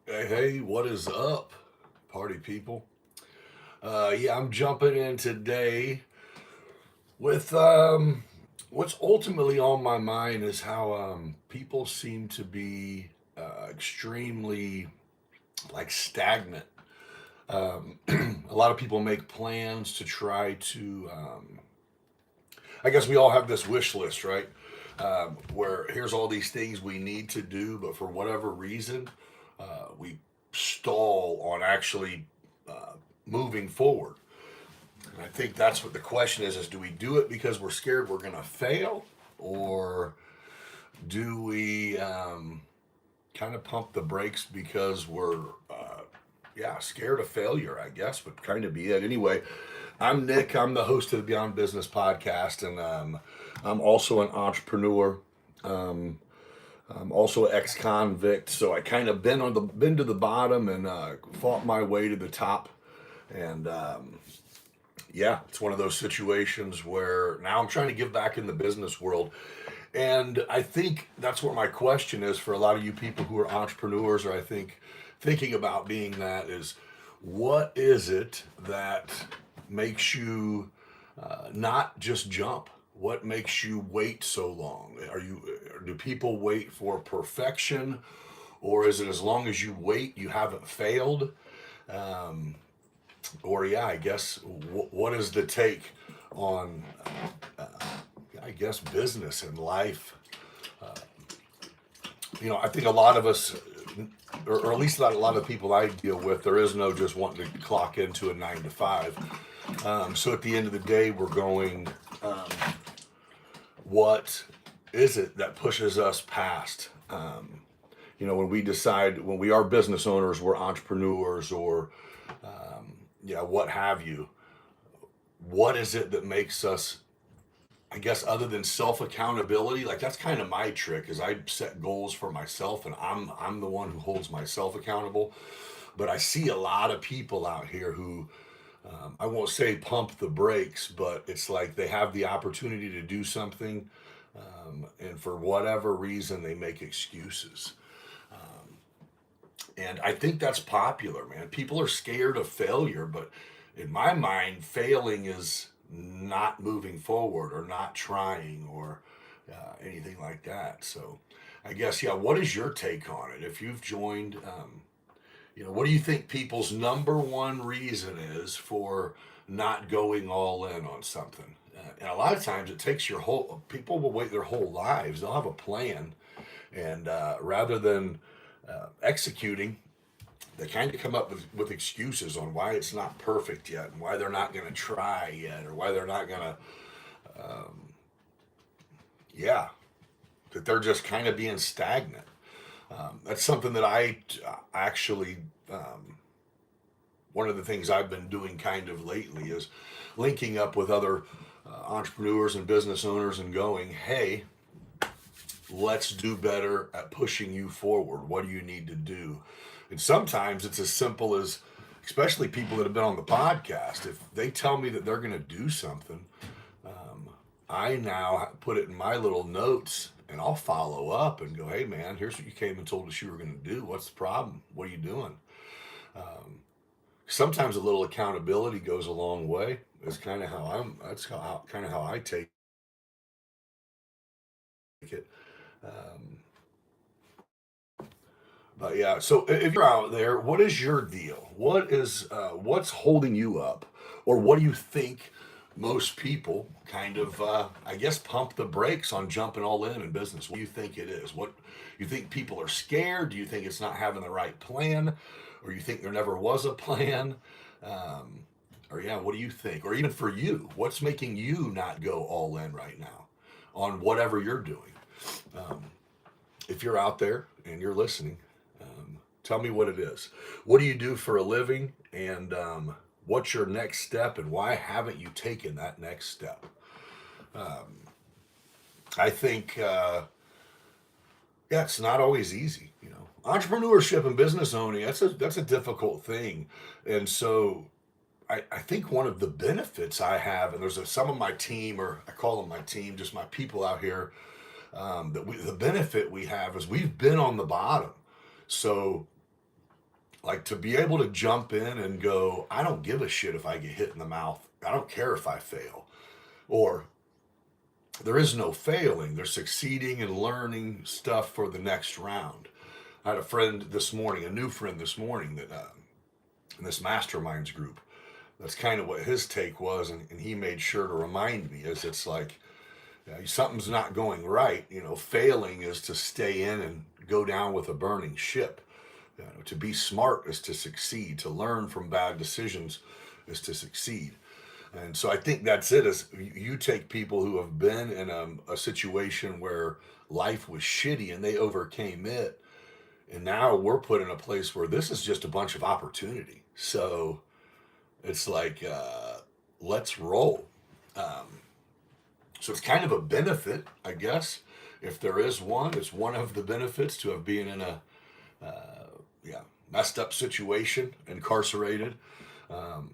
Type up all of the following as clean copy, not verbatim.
Hey, what is up, party people? Yeah, I'm jumping in today with what's ultimately on my mind is how people seem to be extremely stagnant. A lot of people make plans to try to. I guess we all have this wish list, right? Where here's all these things we need to do, but for whatever reason, we stall on actually uh, moving forward. And I think that's what the question is: do we do it because we're scared we're going to fail, or do we kind of pump the brakes because we're scared of failure? I guess would kind of be it. Anyway, I'm Nick. I'm the host of the Beyond Business podcast, and I'm also an entrepreneur. Um, I'm also an ex-convict, so I kind of been to the bottom and fought my way to the top. And yeah, it's one of those situations where now I'm trying to give back in the business world. And I think that's what my question is for a lot of you people who are entrepreneurs, or I think thinking about being that is, what is it that makes you not just jump? What makes you wait so long? Do people wait for perfection, or is it as long as you wait, you haven't failed? Um, or yeah, I guess what is the take on I guess business and life? I think a lot of us, or at least not a lot of people I deal with, there is no just wanting to clock into a 9 to 5. So at the end of the day, we're going, um, what is it that pushes us past? When we decide, when we are business owners, we're entrepreneurs, or yeah, what have you. What is it that makes us, I guess, other than self accountability? Like that's kind of my trick. Is I set goals for myself, and I'm the one who holds myself accountable. But I see a lot of people out here who, I won't say pump the brakes, but it's like they have the opportunity to do something, and for whatever reason they make excuses. And I think that's popular, man. People are scared of failure, but in my mind, failing is not moving forward or not trying or anything like that. So I guess, yeah, what is your take on it? If you've joined, what do you think people's number one reason is for not going all in on something? And a lot of times it takes people will wait their whole lives. They'll have a plan. And rather than executing, they kind of come up with excuses on why it's not perfect yet and why they're not going to try yet or why they're not going to, yeah, that they're just kind of being stagnant. That's something that I actually, one of the things I've been doing kind of lately is linking up with other entrepreneurs and business owners and going, hey, let's do better at pushing you forward. What do you need to do? And sometimes it's as simple as, especially people that have been on the podcast, if they tell me that they're going to do something, I now put it in my little notes and I'll follow up and go, hey, man, here's what you came and told us you were going to do. What's the problem? What are you doing? Sometimes a little accountability goes a long way. Is kind of how that's kind of how I take it. Um, But yeah, so if you're out there, what is your deal? What's holding you up, or what do you think most people kind of, I guess, pump the brakes on jumping all in business? What do you think it is? What you think people are scared? Do you think it's not having the right plan, or you think there never was a plan? Um, or yeah, what do you think? Or even for you, what's making you not go all in right now on whatever you're doing? Um, if you're out there and you're listening, tell me what it is. What do you do for a living? And what's your next step? And why haven't you taken that next step? I think, yeah, it's not always easy. Entrepreneurship and business owning, that's a difficult thing. And so I think one of the benefits I have, and some of my team, or I call them my team, just my people out here, the benefit we have is we've been on the bottom. So Like to be able to jump in and go, I don't give a shit if I get hit in the mouth. I don't care if I fail. Or there is no failing. There's succeeding and learning stuff for the next round. I had a friend this morning, a new friend this morning that in this masterminds group. That's kind of what his take was, and he made sure to remind me is it's like something's not going right. Failing is to stay in and go down with a burning ship. To be smart is to succeed. To learn from bad decisions is to succeed. And so I think that's it. Is you take people who have been in a situation where life was shitty and they overcame it, and now we're put in a place where this is just a bunch of opportunity. So it's like let's roll. Um, so it's kind of a benefit, I guess, if there is one. It's one of the benefits to have been in a yeah messed up situation, incarcerated. Um,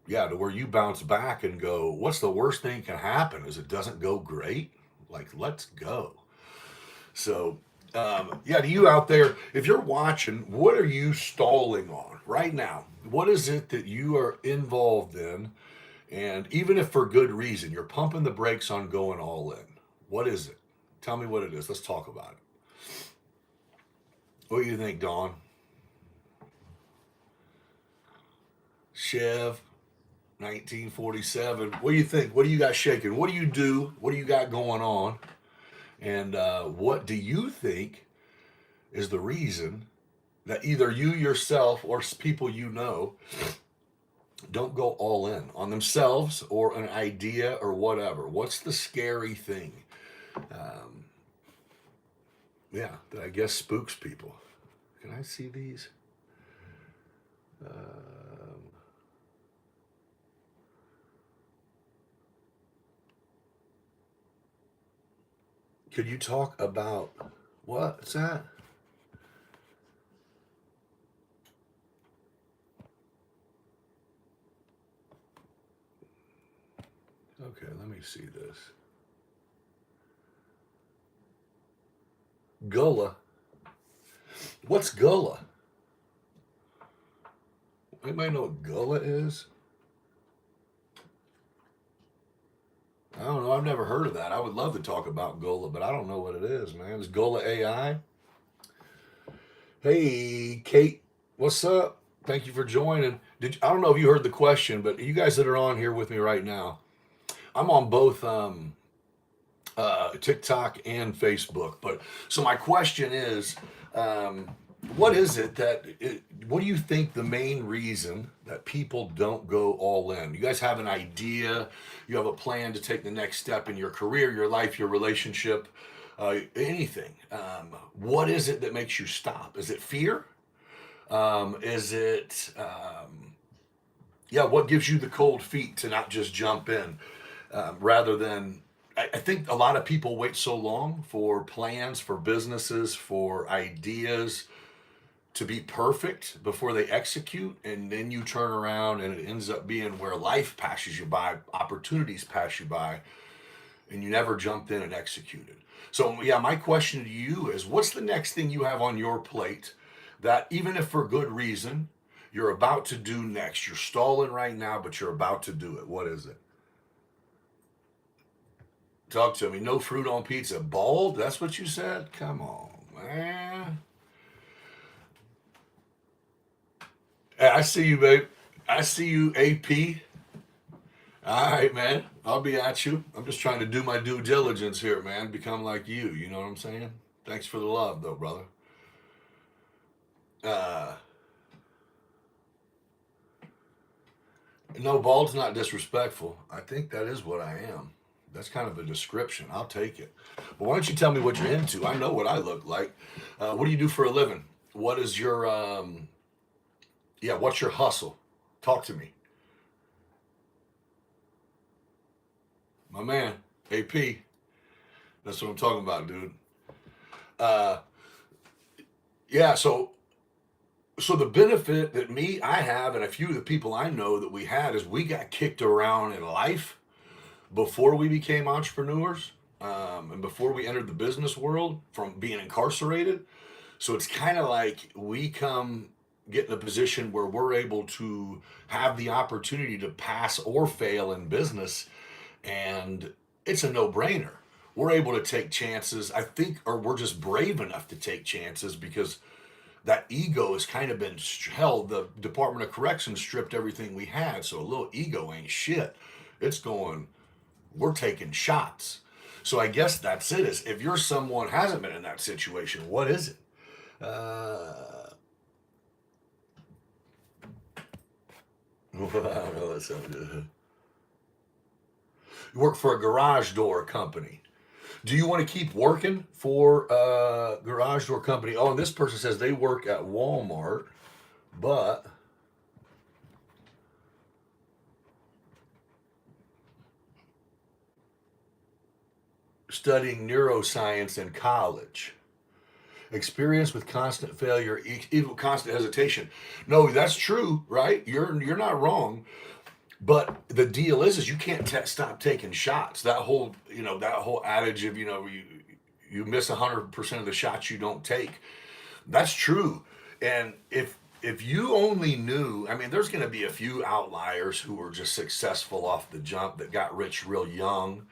yeah, to where you bounce back and go, what's the worst thing can happen? Is it doesn't go great? Like, let's go. So, yeah, to you out there, if you're watching, what are you stalling on right now? What is it that you are involved in? And even if for good reason, you're pumping the brakes on going all in. What is it? Tell me what it is. Let's talk about it. What do you think, Dawn? Chev, 1947. What do you think? What do you got shaking? What do you do? What do you got going on? And what do you think is the reason that either you yourself or people you know don't go all in on themselves or an idea or whatever? What's the scary thing? Um, yeah, that I guess spooks people. Can I see these? Could you talk about what's that? Okay, let me see this. Gullah. What's Gullah? Anybody know what Gullah is? I don't know. I've never heard of that. I would love to talk about Gullah, but I don't know what it is, man. Is Gullah AI? Hey, Kate, what's up? Thank you for joining. I don't know if you heard the question, but you guys that are on here with me right now, I'm on both TikTok and Facebook. But so my question is, um, what is it what do you think the main reason that people don't go all in? You guys have an idea, you have a plan to take the next step in your career, your life, your relationship, anything. What is it that makes you stop? Is it fear? Is it, yeah, what gives you the cold feet to not just jump in rather than I think a lot of people wait so long for plans, for businesses, for ideas to be perfect before they execute, and then you turn around and it ends up being where life passes you by, opportunities pass you by, and you never jumped in and executed. So yeah, my question to you is, what's the next thing you have on your plate that, even if for good reason, you're about to do next? You're stalling right now, but you're about to do it. What is it? Talk to me. No fruit on pizza. Bald? That's what you said? Come on, man. Hey, I see you, babe. I see you, AP. All right, man. I'll be at you. I'm just trying to do my due diligence here, man. Become like you. You know what I'm saying? Thanks for the love, though, brother. Uh, no, bald's not disrespectful. I think that is what I am. That's kind of a description. I'll take it. But why don't you tell me what you're into? I know what I look like. What do you do for a living? What is your, yeah, what's your hustle? Talk to me. My man, AP. That's what I'm talking about, dude. Uh, yeah, so the benefit that I have and a few of the people I know that we had is we got kicked around in life before we became entrepreneurs, and before we entered the business world from being incarcerated. So it's kind of like we come get in a position where we're able to have the opportunity to pass or fail in business, and it's a no-brainer. We're able to take chances, I think, or we're just brave enough to take chances because that ego has kind of been held. The Department of Corrections stripped everything we had, so a little ego ain't shit. It's going, we're taking shots. So I guess that's it. Is if you're someone hasn't been in that situation, what is it? Uh, well, that's not good. You work for a garage door company. Do you want to keep working for a garage door company? Oh, and this person says they work at Walmart, but studying neuroscience in college. Experience with constant failure equal constant hesitation. No, that's true, right? You're not wrong. But the deal is you can't stop taking shots. That whole that whole adage of you miss 100% of the shots you don't take. That's true. And if you only knew, I mean, there's going to be a few outliers who were just successful off the jump that got rich real young.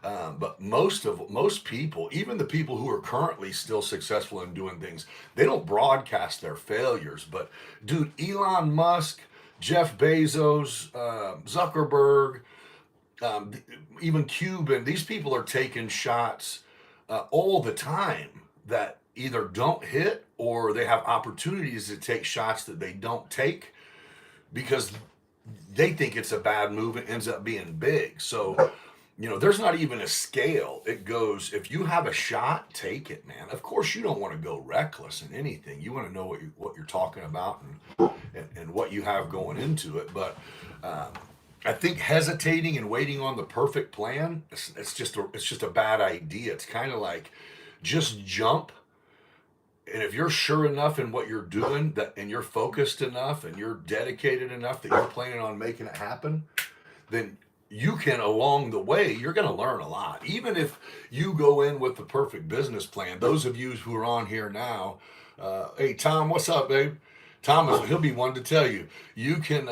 But most people, even the people who are currently still successful in doing things, they don't broadcast their failures. But dude, Elon Musk, Jeff Bezos, Zuckerberg, um, even Cuban, these people are taking shots all the time that either don't hit or they have opportunities to take shots that they don't take because they think it's a bad move. It ends up being big. So there's not even a scale. It goes, if you have a shot, take it, man. Of course, you don't want to go reckless in anything. You want to know what you're talking about and what you have going into it. But I think hesitating and waiting on the perfect plan, it's just a bad idea. It's kind of like just jump. And if you're sure enough in what you're doing that and you're focused enough and you're dedicated enough that you're planning on making it happen, then you can along the way you're going to learn a lot. Even if you go in with the perfect business plan, those of you who are on here now, hey Tom, what's up, babe? Thomas, he'll be one to tell you you can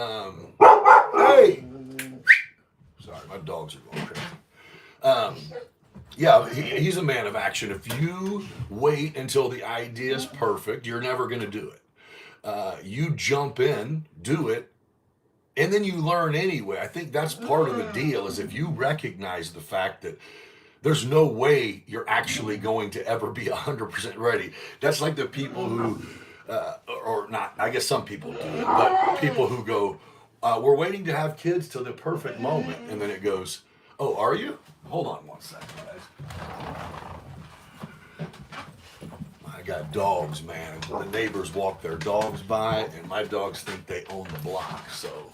hey, sorry, my dogs are going crazy. um, yeah, he's a man of action. If you wait until the idea is perfect, you're never going to do it. You jump in, do it, and then you learn anyway. I think that's part of the deal is if you recognize the fact that there's no way you're actually going to ever be 100% ready. That's like the people who or not, I guess some people do it, but people who go, we're waiting to have kids till the perfect moment, and then it goes, oh, are you? Hold on one second, guys. I got dogs, man. The neighbors walk their dogs by, and my dogs think they own the block, so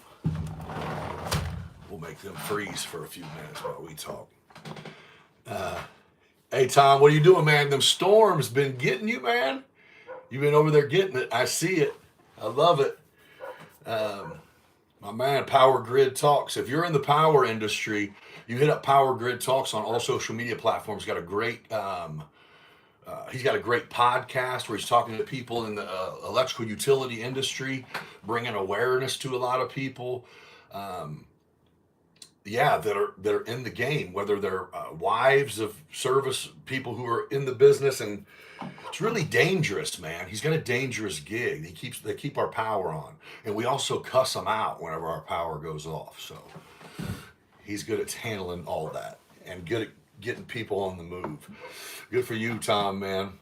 we'll make them freeze for a few minutes while we talk. Hey, Tom, what are you doing, man? Them storms been getting you, man? You've been over there getting it. I see it. I love it. My man, Power Grid Talks. If you're in the power industry, you hit up Power Grid Talks on all social media platforms. He's got a great podcast where he's talking to people in the electrical utility industry, bringing awareness to a lot of people. That are in the game, whether they're wives of service people who are in the business, and it's really dangerous, man. He's got a dangerous gig. They keep our power on, and we also cuss them out whenever our power goes off. So he's good at handling all that and good at getting people on the move. Good for you, Tom, man.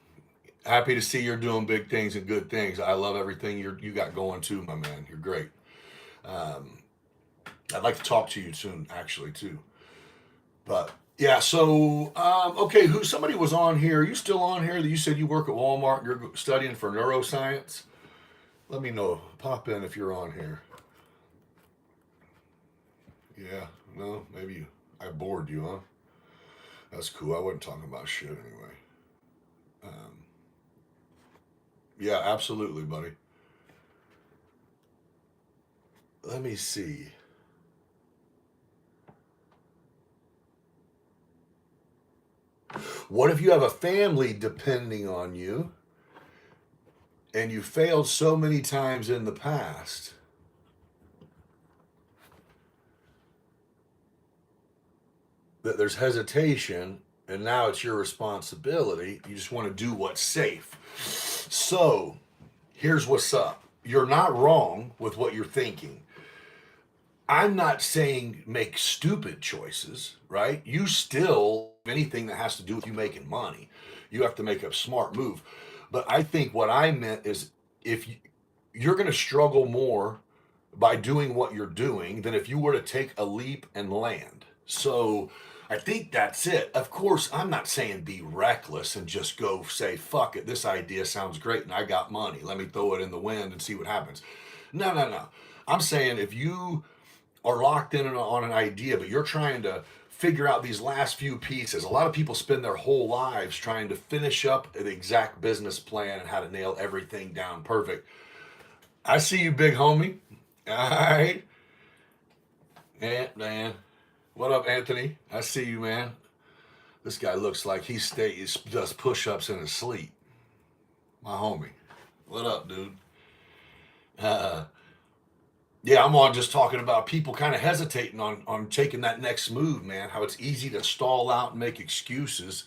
Happy to see you're doing big things and good things. I love everything you got going too, my man. You're great. I'd like to talk to you soon, actually, too. But yeah, so okay, somebody was on here. Are you still on here? That you said you work at Walmart and you're studying for neuroscience. Let me know. Pop in if you're on here. Yeah, no, maybe I bored you, huh? That's cool. I wasn't talking about shit anyway. Um, yeah, absolutely, buddy. Let me see. What if you have a family depending on you and you failed so many times in the past that there's hesitation, and now it's your responsibility. You just want to do what's safe. So, here's what's up. You're not wrong with what you're thinking. I'm not saying make stupid choices, right? You still, anything that has to do with you making money, you have to make a smart move. But I think what I meant is if you, you're going to struggle more by doing what you're doing than if you were to take a leap and land. So I think that's it. Of course, I'm not saying be reckless and just go say, fuck it, this idea sounds great and I got money. Let me throw it in the wind and see what happens. No, no, no. I'm saying if you are locked in on an idea, but you're trying to figure out these last few pieces. A lot of people spend their whole lives trying to finish up the exact business plan and how to nail everything down perfect. I see you, big homie. All right. Man. What up, Anthony? I see you, man. This guy looks like he does push ups in his sleep. My homie. What up, dude? Uh, yeah, I'm on just talking about people kind of hesitating on taking that next move, man. How it's easy to stall out and make excuses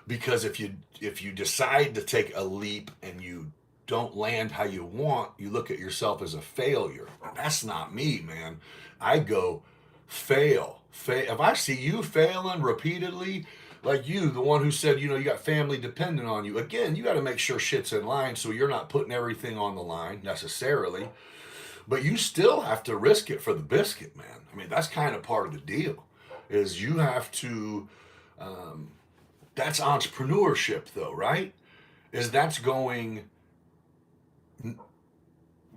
because if you decide to take a leap and you don't land how you want, you look at yourself as a failure. That's not me, man. I go fail. If I see you failing repeatedly, like you, the one who said, you got family dependent on you. Again, you got to make sure shit's in line so you're not putting everything on the line necessarily. But you still have to risk it for the biscuit, man. I mean, that's kind of part of the deal. Is you have to. Um, that's entrepreneurship, though, right? Is that's going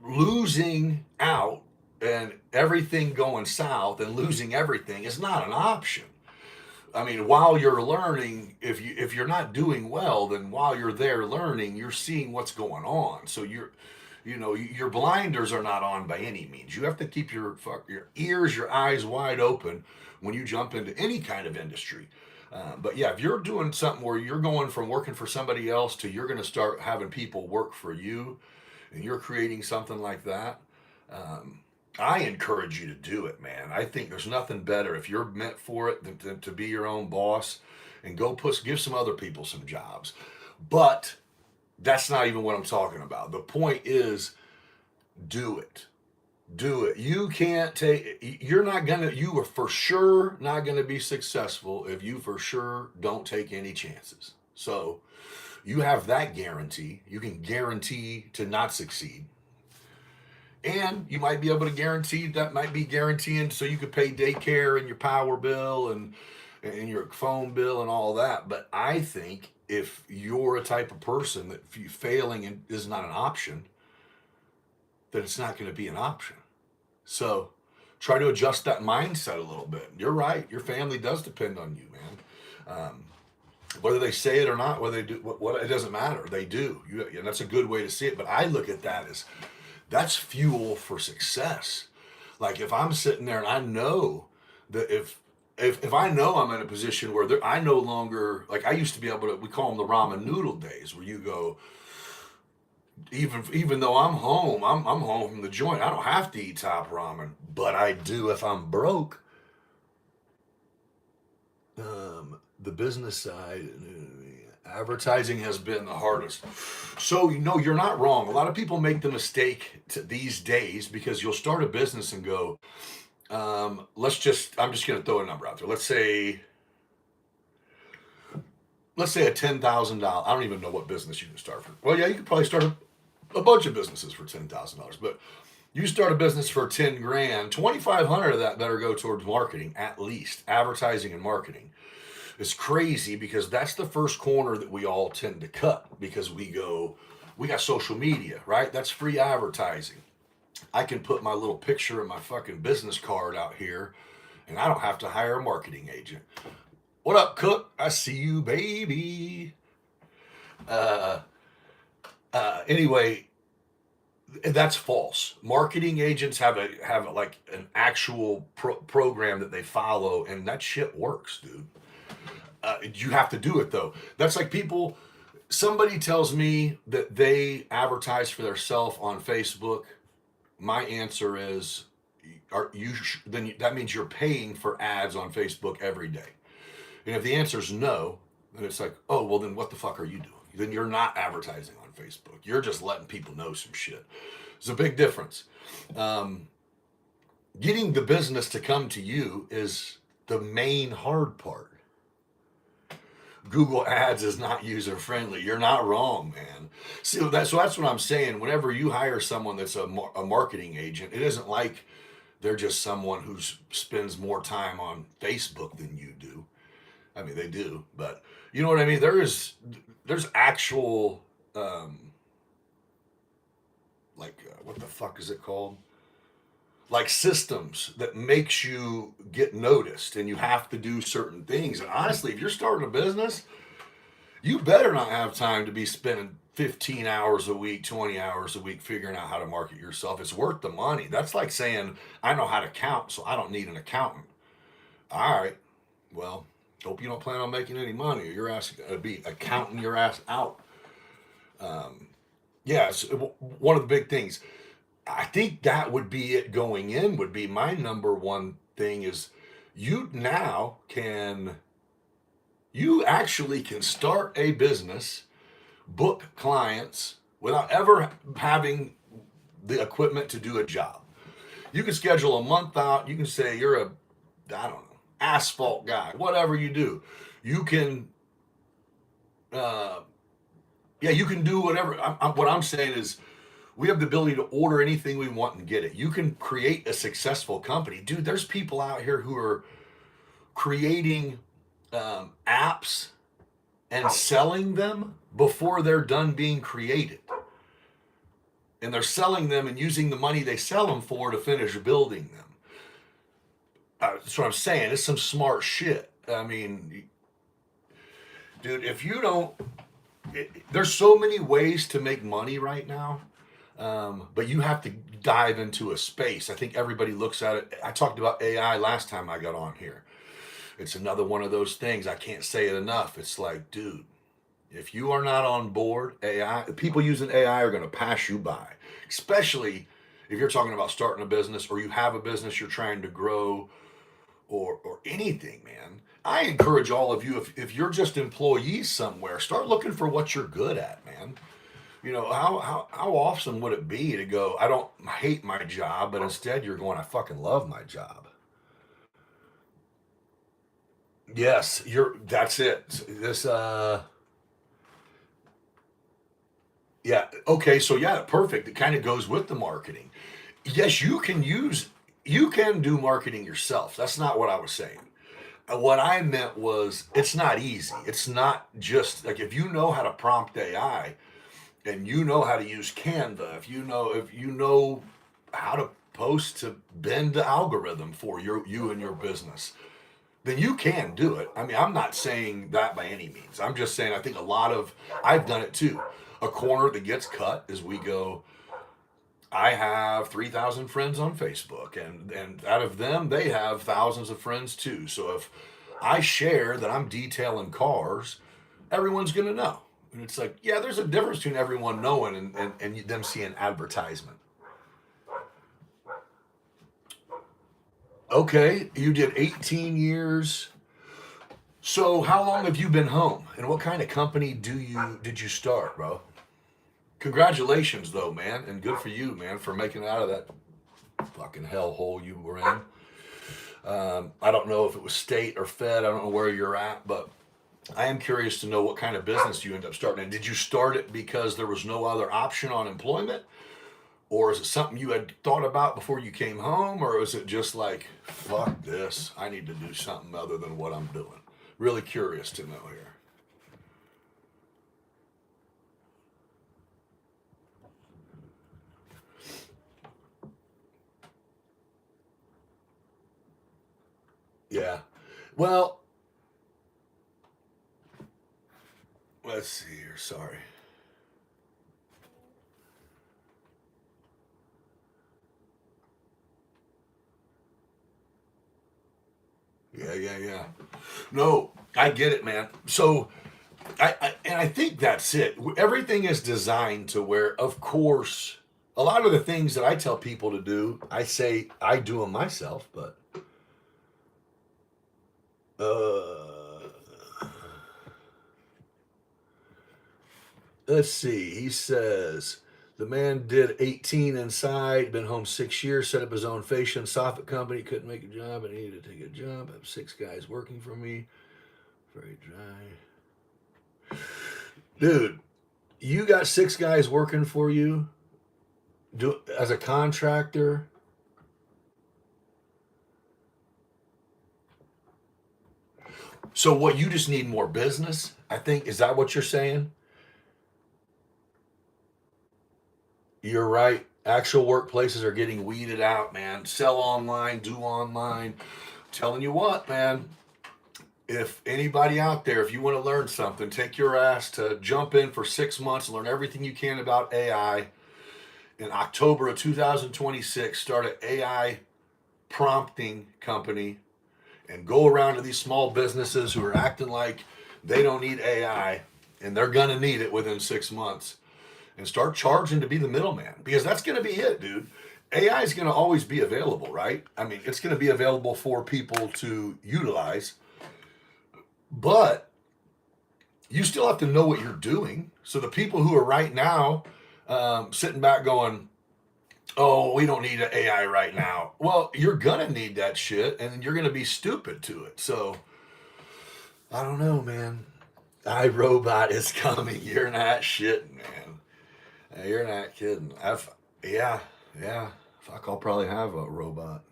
losing out and everything going south and losing everything is not an option. I mean, while you're learning, if you're not doing well, then while you're there learning, you're seeing what's going on. So your blinders are not on by any means. You have to keep your ears, your eyes wide open when you jump into any kind of industry. But yeah, if you're doing something where you're going from working for somebody else to you're going to start having people work for you, and you're creating something like that, um, I encourage you to do it, man. I think there's nothing better if you're meant for it than to be your own boss and give some other people some jobs. But that's not even what I'm talking about. The point is, do it. Do it. You can't take, you are for sure not going to be successful if you for sure don't take any chances. So you have that guarantee. You can guarantee to not succeed. And you might be able to guarantee that might be guaranteeing so you could pay daycare and your power bill and your phone bill and all that. But I think if you're a type of person that failing is not an option, then it's not going to be an option. So try to adjust that mindset a little bit. You're right. Your family does depend on you, man. Whether they say it or not, whether they do, what it doesn't matter. They do. And that's a good way to see it. But I look at that as that's fuel for success. Like if I'm sitting there and I know that if I know I'm in a position where I no longer, like I used to be able to, we call them the ramen noodle days, where you go, even though I'm home from the joint. I don't have to eat top ramen, but I do if I'm broke. The business side, advertising has been the hardest. So you're not wrong. A lot of people make the mistake these days because you'll start a business and go, I'm just going to throw a number out there. Let's say a $10,000. I don't even know what business you can start for. Well, yeah, you could probably start a bunch of businesses for $10,000, but you start a business for 10 grand, 2,500 of that better go towards marketing, at least advertising and marketing. It's crazy because that's the first corner that we all tend to cut because we got social media, right? That's free advertising. I can put my little picture and my fucking business card out here and I don't have to hire a marketing agent. What up, Cook? I see you, baby. Uh, anyway, that's false. Marketing agents have like an actual program that they follow, and that shit works, dude. You have to do it though. That's like people. somebody tells me that they advertise for themselves on Facebook, my answer is, are you then that means you're paying for ads on Facebook every day. And if the answer is no, then it's like, oh, well, then what the fuck are you doing? Then you're not advertising on Facebook. You're just letting people know some shit. There's a big difference. Um, Getting the business to come to you is the main hard part. Google Ads is not user friendly. You're not wrong, man. So that's what I'm saying. Whenever you hire someone that's a marketing agent, it isn't like they're just someone who spends more time on Facebook than you do. I mean, they do, but you know what I mean. There's actual what the fuck is it called? Like systems that makes you get noticed, and you have to do certain things. And honestly, if you're starting a business, you better not have time to be spending 15 hours a week, 20 hours a week figuring out how to market yourself. It's worth the money. That's like saying, I know how to count, so I don't need an accountant. All right. Well, hope you don't plan on making any money, or your ass gonna be accounting your ass out. Um, yeah, one of the big things. I think that would be it going in, would be my number one thing is you now can, you actually can start a business, book clients without ever having the equipment to do a job. You can schedule a month out. You can say you're I don't know, asphalt guy, whatever you do. You can, uh, yeah, you can do whatever. What I'm saying is, we have the ability to order anything we want and get it. You can create a successful company. Dude, there's people out here who are creating apps and selling them before they're done being created. And they're selling them and using the money they sell them for to finish building them. That's what I'm saying. It's some smart shit. I mean, dude, if you don't, there's so many ways to make money right now. But you have to dive into a space. I think everybody looks at it. I talked about AI last time I got on here. It's another one of those things. I can't say it enough. It's like, dude, if you are not on board, AI, people using AI are going to pass you by, especially if you're talking about starting a business or you have a business you're trying to grow, or anything, man. I encourage all of you, if you're just employees somewhere, start looking for what you're good at, man. You know, how awesome would it be to go, I don't hate my job, but instead you're going, I fucking love my job. Yes, that's it. This Yeah, okay, so yeah, perfect. It kind of goes with the marketing. Yes, you can do marketing yourself. That's not what I was saying. What I meant was it's not easy. It's not just like, if you know how to prompt AI, and you know how to use Canva, if you know how to post to bend the algorithm for you and your business, then you can do it. I mean, I'm not saying that by any means. I'm just saying I think I've done it too. A corner that gets cut is we go, I have 3,000 friends on Facebook, and out of them, they have thousands of friends too. So if I share that I'm detailing cars, everyone's going to know. And it's like, yeah, there's a difference between everyone knowing and them seeing advertisement. Okay, you did 18 years. So how long have you been home? And what kind of company did you start, bro? Congratulations, though, man, and good for you, man, for making it out of that fucking hellhole you were in. I don't know if it was state or fed. I don't know where you're at, but I am curious to know what kind of business you end up starting. And did you start it because there was no other option on employment? Or is it something you had thought about before you came home? Or is it just like, fuck this, I need to do something other than what I'm doing? Really curious to know here. Yeah. Well, let's see here. Sorry. Yeah, yeah, yeah. No, I get it, man. So And I think that's it. Everything is designed to where, of course, a lot of the things that I tell people to do, I say I do them myself. But uh, let's see. He says the man did 18 inside, been home 6 years, set up his own fascia and soffit company, couldn't make a job, and needed to take a job. I have 6 guys working for me. Very dry. Dude, you got 6 guys working for you as a contractor. So what, you just need more business? I think, is that what you're saying? You're right. Actual workplaces are getting weeded out, man. Sell online, do online. Telling you what, man. If anybody out there, if you want to learn something, take your ass to jump in for 6 months, learn everything you can about AI. In October of 2026, start an AI prompting company and go around to these small businesses who are acting like they don't need AI, and they're gonna need it within 6 months, and start charging to be the middleman, because that's gonna be it, dude. AI is gonna always be available, right? I mean, it's gonna be available for people to utilize, but you still have to know what you're doing. So the people who are right now sitting back going, oh, we don't need an AI right now. Well, you're gonna need that shit, and you're gonna be stupid to it. So I don't know, man. iRobot is coming. You're not shitting, man. You're not kidding. Yeah, yeah. Fuck, I'll probably have a robot.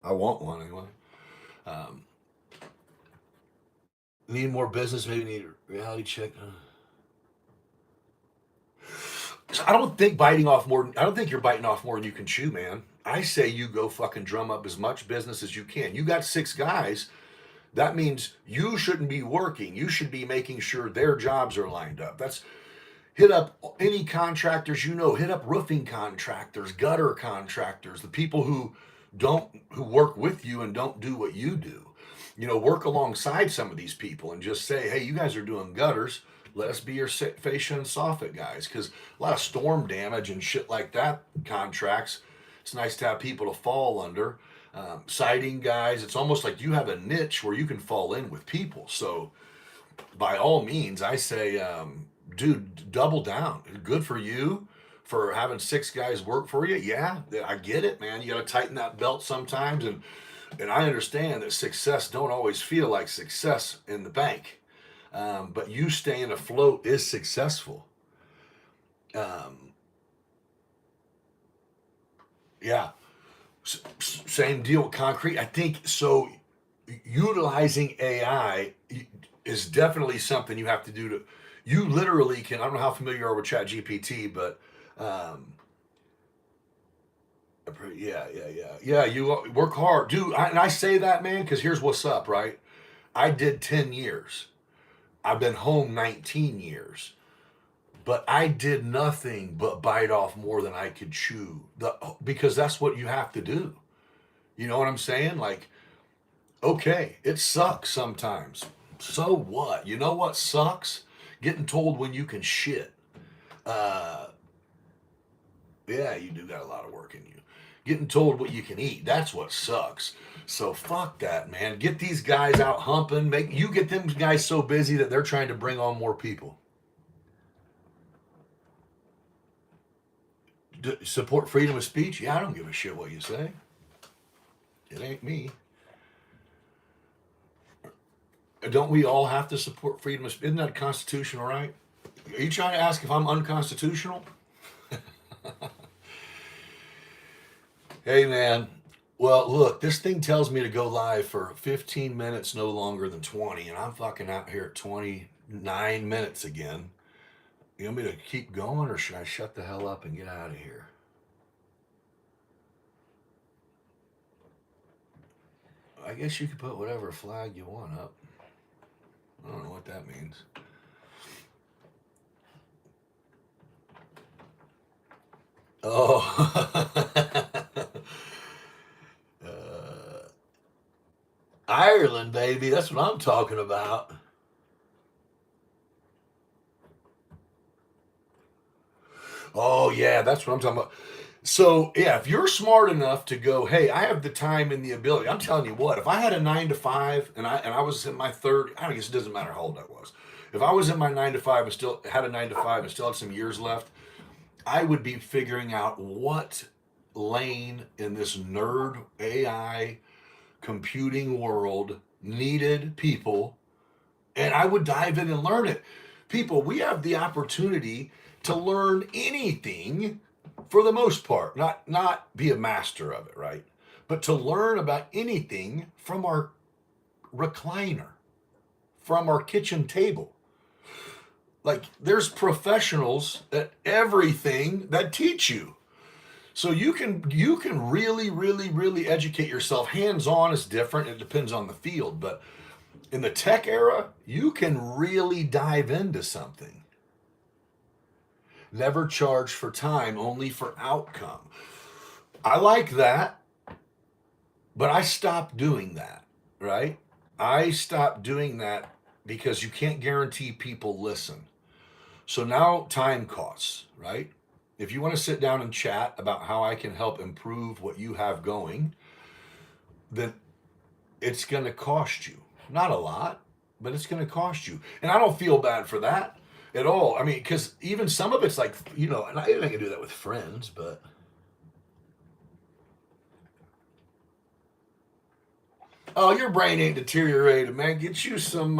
I want one anyway. Um, need more business. Maybe need a reality check. So I don't think biting off more. I don't think you're biting off more than you can chew, man. I say you go fucking drum up as much business as you can. You got 6 guys. That means you shouldn't be working. You should be making sure their jobs are lined up. That's hit up any contractors you know. Hit up roofing contractors, gutter contractors, the people who work with you and don't do what you do. You know, work alongside some of these people and just say, hey, you guys are doing gutters. Let us be your fascia and soffit guys, because a lot of storm damage and shit like that contracts. It's nice to have people to fall under. Siding guys, it's almost like you have a niche where you can fall in with people. So by all means, I say, dude, double down. Good for you for having 6 guys work for you. Yeah, I get it, man. You got to tighten that belt sometimes, and I understand that success don't always feel like success in the bank, but you staying afloat is successful. Um, yeah, same deal with concrete. I think so. Utilizing AI is definitely something you have to do to. You literally can. I don't know how familiar you are with Chat GPT, but um, yeah. You work hard, dude. And I say that, man, because here's what's up, right? I did 10 years. I've been home 19 years, but I did nothing but bite off more than I could chew. Because that's what you have to do. You know what I'm saying? Like, okay, it sucks sometimes. So what? You know what sucks? Getting told when you can shit. Uh, yeah, you do got a lot of work in you. Getting told what you can eat. That's what sucks. So fuck that, man. Get these guys out humping. Make you get them guys so busy that they're trying to bring on more people. Support freedom of speech? Yeah, I don't give a shit what you say. It ain't me. Don't we all have to support freedom of speech? Isn't that a constitutional right? Are you trying to ask if I'm unconstitutional? Hey, man. Well, look, this thing tells me to go live for 15 minutes, no longer than 20, and I'm fucking out here at 29 minutes again. You want me to keep going, or should I shut the hell up and get out of here? I guess you could put whatever flag you want up. I don't know what that means. Oh. uh, Ireland, baby. That's what I'm talking about. Oh, yeah, that's what I'm talking about. So, yeah, if you're smart enough to go, hey, I have the time and the ability. I'm telling you what, if I had a 9 to 5 and I was in my third, I guess it doesn't matter how old I was. If I was in my 9 to 5 and still had a 9 to 5 and still had some years left, I would be figuring out what lane in this nerd AI computing world needed people, and I would dive in and learn it. People, we have the opportunity to learn anything for the most part, not be a master of it, right? But to learn about anything from our recliner, from our kitchen table. Like there's professionals at everything that teach you. So you can really educate yourself. Hands on is different. It depends on the field, but in the tech era, you can really dive into something. Never charge for time, only for outcome. I like that, but I stopped doing that, right? I stopped doing that because you can't guarantee people listen. So now time costs, right? If you want to sit down and chat about how I can help improve what you have going, then it's going to cost you. Not a lot, but it's going to cost you. And I don't feel bad for that at all. I mean, because even some of it's like, and I can do that with friends, but oh, your brain ain't deteriorated, man. Get you some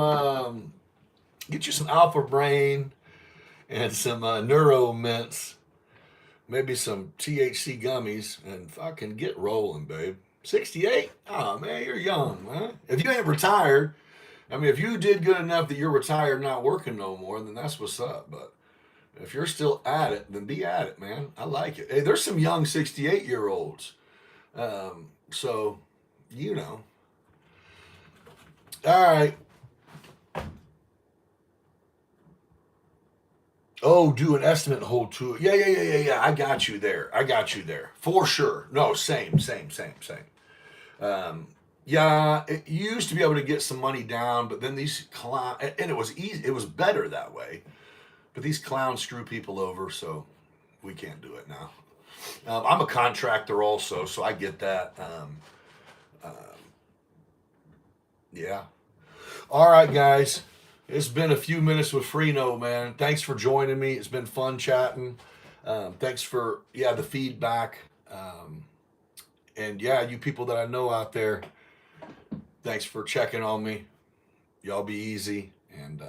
Alpha Brain and some Neuro Mints, maybe some THC gummies, and fucking get rolling, babe. 68? Oh man, you're young, man. If you ain't retired, I mean, if you did good enough that you're retired, not working no more, then that's what's up. But if you're still at it, then be at it, man. I like it. Hey, there's some young 68-year-olds. So, you know. All right. Oh, do an estimate and hold to it. Yeah. I got you there. I got you there. For sure. No, same. Um, yeah, you used to be able to get some money down, but then these clown, and it was easy. It was better that way. But these clowns screw people over, so we can't do it now. I'm a contractor also, so I get that. Yeah. All right, guys. It's been a few minutes with Freno, man. Thanks for joining me. It's been fun chatting. Thanks for the feedback. And yeah, you people that I know out there, thanks for checking on me. Y'all be easy, and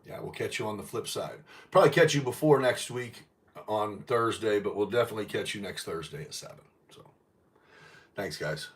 yeah, we'll catch you on the flip side. Probably catch you before next week on Thursday, but we'll definitely catch you next Thursday at 7. So, thanks, guys.